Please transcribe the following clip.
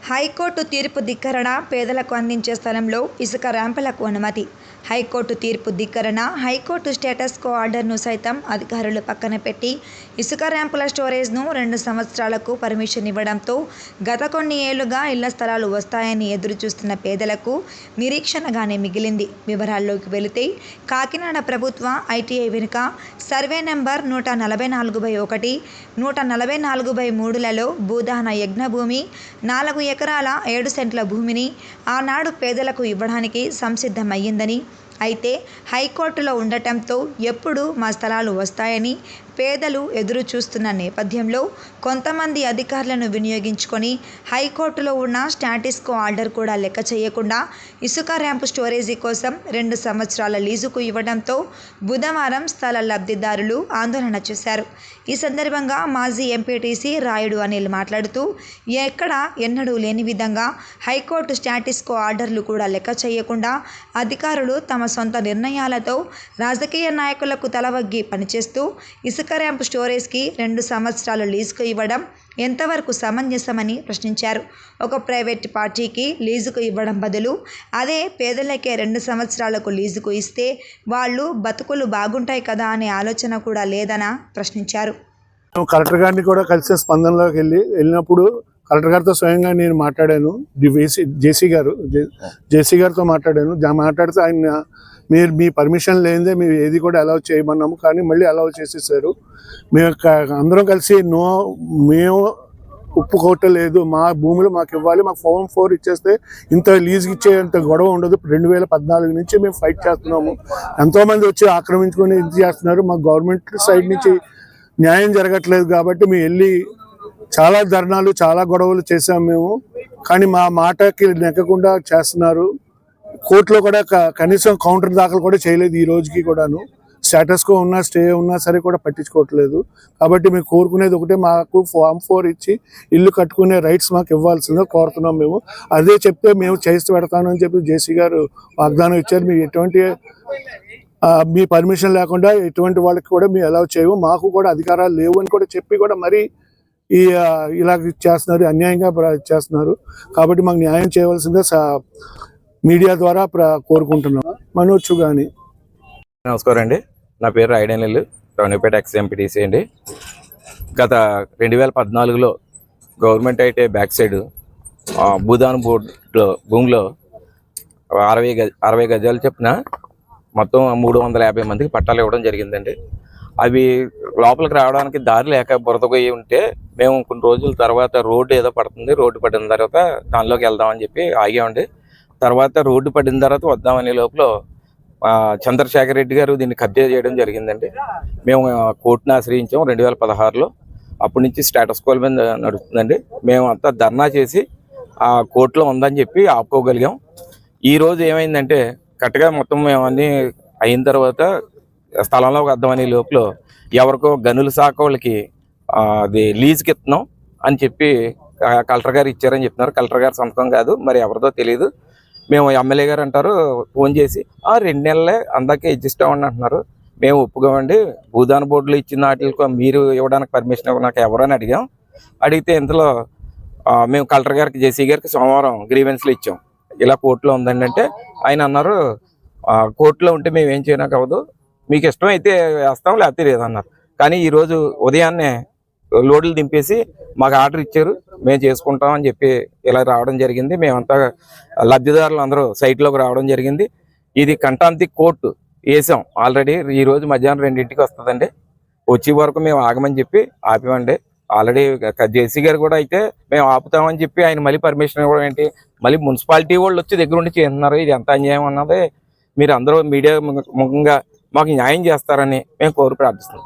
High court తీర్పు ధిక్కరణ పేదలకు అందించే స్థలంలో ఇసుక ర్యాంపులకు అనుమతి. హైకోర్టు తీర్పు ధిక్కరణ హైకోర్టు స్టేటస్ కో ఆర్డర్ను సైతం అధికారులు పక్కన పెట్టి ఇసుక ర్యాంపుల స్టోరేజ్ను 2 సంవత్సరాలకు పర్మిషన్ ఇవ్వడంతో గత కొన్ని ఏళ్లుగా ఇళ్ల స్థలాలు వస్తాయని ఎదురుచూస్తున్న పేదలకు నిరీక్షణగానే మిగిలింది. వివరాల్లోకి వెళితే కాకినాడ ప్రభుత్వ ఐటీఐ వెనుక సర్వే నెంబర్ 144/1, 144/3లలో భూదాన యజ్ఞభూమి 4 ఎకరాల 7 సెంట్ల భూమిని ఆనాడు పేదలకు ఇవ్వడానికి సంసిద్ధమయ్యిందని, అయితే హైకోర్టులో ఉండటంతో ఎప్పుడు మా స్థలాలు వస్తాయని పేదలు ఎదురు చూస్తున్న నేపథ్యంలో కొంతమంది అధికారులను వినియోగించుకొని హైకోర్టులో ఉన్న స్టాటస్ కో ఆర్డర్ కూడా లెక్క చేయకుండా ఇసుక ర్యాంపు స్టోరేజీ కోసం 2 సంవత్సరాల లీజుకు ఇవ్వడంతో బుధవారం స్థల లబ్ధిదారులు ఆందోళన చేశారు. ఈ సందర్భంగా మాజీ ఎంపీటీసీ రాయుడు అనిల్ మాట్లాడుతూ, ఎన్నడూ లేని విధంగా హైకోర్టు స్టాటస్ కో ఆర్డర్లు కూడా లెక్క చేయకుండా అధికారులు తమ సొంత నిర్ణయాలతో రాజకీయ నాయకులకు తలవగ్గి పనిచేస్తూ ఇసుక ర్యాంపు స్టోరేజ్కి 2 సంవత్సరాలు లీజుకు ఇవ్వడం ఎంతవరకు సమంజసమని ప్రశ్నించారు. ఒక ప్రైవేట్ పార్టీకి లీజుకు ఇవ్వడం బదులు అదే పేదలకే 2 సంవత్సరాలకు లీజుకు ఇస్తే వాళ్ళు బతుకులు బాగుంటాయి కదా అనే ఆలోచన కూడా లేదనా ప్రశ్నించారు. కలెక్టర్ గారిని కూడా కలిసి స్పందనలోకి వెళ్ళినప్పుడు కలెక్టర్ గారితో స్వయంగా నేను మాట్లాడాను. జేసీ గారితో మాట్లాడితే ఆయన మీరు మీ పర్మిషన్ లేనిదే మీరు ఏది కూడా అలౌ చేయమన్నాము, కానీ మళ్ళీ అలౌ చేసేసారు. మేము అందరం కలిసి మేము ఒప్పుకోవట్లేదు, మా భూములు మాకు ఇవ్వాలి, మాకు ఫామ్ 4 ఇచ్చేస్తే ఇంత లీజ్కి ఇచ్చేంత గొడవ ఉండదు. 2014 నుంచి మేము ఫైట్ చేస్తున్నాము. ఎంతోమంది వచ్చి ఆక్రమించుకొని ఇది చేస్తున్నారు. మా గవర్నమెంట్ సైడ్ నుంచి న్యాయం జరగట్లేదు కాబట్టి మేము వెళ్ళి చాలా ధర్నాలు, చాలా గొడవలు చేసాము మేము. కానీ మా మాటకి నెక్కకుండా చేస్తున్నారు. కోర్టులో కూడా కనీసం కౌంటర్ దాఖలు కూడా చేయలేదు. ఈ రోజుకి కూడాను స్టేటస్ కో ఉన్నా, స్టే ఉన్నా సరే కూడా పట్టించుకోవట్లేదు. కాబట్టి మేము కోరుకునేది ఒకటే, మాకు ఫామ్ 4 ఇచ్చి ఇల్లు కట్టుకునే రైట్స్ మాకు ఇవ్వాల్సిందో కోరుతున్నాం మేము. అదే చెప్తే మేము చేసి పెడతామని చెప్పి జేసీ గారు వాగ్దానం ఇచ్చారు. మీరు ఎటువంటి మీ పర్మిషన్ లేకుండా ఎటువంటి వాళ్ళకి కూడా మేము అలౌ చేయము, మాకు కూడా అధికారాలు లేవు అని కూడా చెప్పి కూడా మరీ ఇలా చేస్తున్నారు, అన్యాయంగా చేస్తున్నారు. కాబట్టి మాకు న్యాయం చేయవలసిందే మీడియా ద్వారా కోరుకుంటున్నాం. మనోజ్ గాని. నమస్కారం అండి, నా పేరు రాయుడు అనిల్, రాణిపేట ఎక్స్ ఎంపీటీసీ అండి. గత 2014లో గవర్నమెంట్ అయితే బ్యాక్ సైడ్ భూదాన్ బోర్డులో భూమిలో 60 గజాలు చెప్పిన మొత్తం 350 మందికి పట్టాలు ఇవ్వడం జరిగిందండి. అవి లోపలికి రావడానికి దారి లేక బురదపోయి ఉంటే మేము కొన్ని రోజుల తర్వాత రోడ్డు ఏదో పడుతుంది, రోడ్డు పడిన తర్వాత దానిలోకి వెళ్దామని చెప్పి ఆగామండి. తర్వాత రోడ్డు పడిన తర్వాత వద్దామనే లోపల చంద్రశేఖర్ రెడ్డి గారు దీన్ని కబ్జా చేయడం జరిగిందండి. మేము కోర్టును ఆశ్రయించాం 2016లో. అప్పటి నుంచి స్టేటస్ కో మీద నడుస్తుందండి. మేము అంతా ధర్నా చేసి ఆ కోర్టులో ఉందని చెప్పి ఆపుకోగలిగాం. ఈరోజు ఏమైందంటే కరెక్ట్గా మొత్తం మేము అన్నీ అయిన తర్వాత స్థలంలోకి వద్దామనే లోపల ఎవరికో గనుల శాఖ వాళ్ళకి అది లీజుకి ఇస్తున్నాం అని చెప్పి కలెక్టర్ గారు ఇచ్చారని చెప్తున్నారు. కలెక్టర్ గారు సంతకం కాదు, మరి ఎవరిదో తెలియదు. మేము ఎమ్మెల్యే గారు అంటారు ఫోన్ చేసి 2 నెలలే అందాకే అడ్జస్ట్ అవ్వండి అంటున్నారు. మేము ఒప్పుకోమండి, భూదాన బోర్డులో ఇచ్చిన వాటికి మీరు ఇవ్వడానికి పర్మిషన్ ఇవ్వడానికి ఎవరని అడిగాం. అడిగితే ఇంతలో మేము కలెక్టర్ గారికి, జేసీ గారికి సోమవారం గ్రీవెన్స్లు ఇచ్చాం. ఇలా కోర్టులో ఉందండి అంటే ఆయన అన్నారు కోర్టులో ఉంటే మేము ఏం చేయడానికి అవ్వదు, మీకు ఇష్టం అయితే వేస్తాం లేకపోతే లేదన్నారు. కానీ ఈరోజు ఉదయాన్నే లోడ్లు దింపేసి మాకు ఆర్డర్ ఇచ్చారు, మేము చేసుకుంటామని చెప్పి ఇలా రావడం జరిగింది. మేమంతా లబ్ధిదారులు అందరూ సైట్లోకి రావడం జరిగింది. ఇది కంటాంతి కోర్టు వేసాం ఆల్రెడీ. ఈరోజు మధ్యాహ్నం 2ంటికి వస్తుందండి. వచ్చే వరకు మేము ఆగమని చెప్పి ఆపివండి. ఆల్రెడీ జేసీ గారు కూడా అయితే మేము ఆపుతామని చెప్పి ఆయన మళ్ళీ పర్మిషన్ ఇవ్వడం ఏంటి, మళ్ళీ మున్సిపాలిటీ వాళ్ళు వచ్చి దగ్గర ఉండి చేస్తున్నారు. ఇది ఎంత అన్యాయం అన్నది మీరు అందరూ మీడియా ముఖంగా మాకు న్యాయం చేస్తారని మేము ప్రార్థిస్తున్నాం.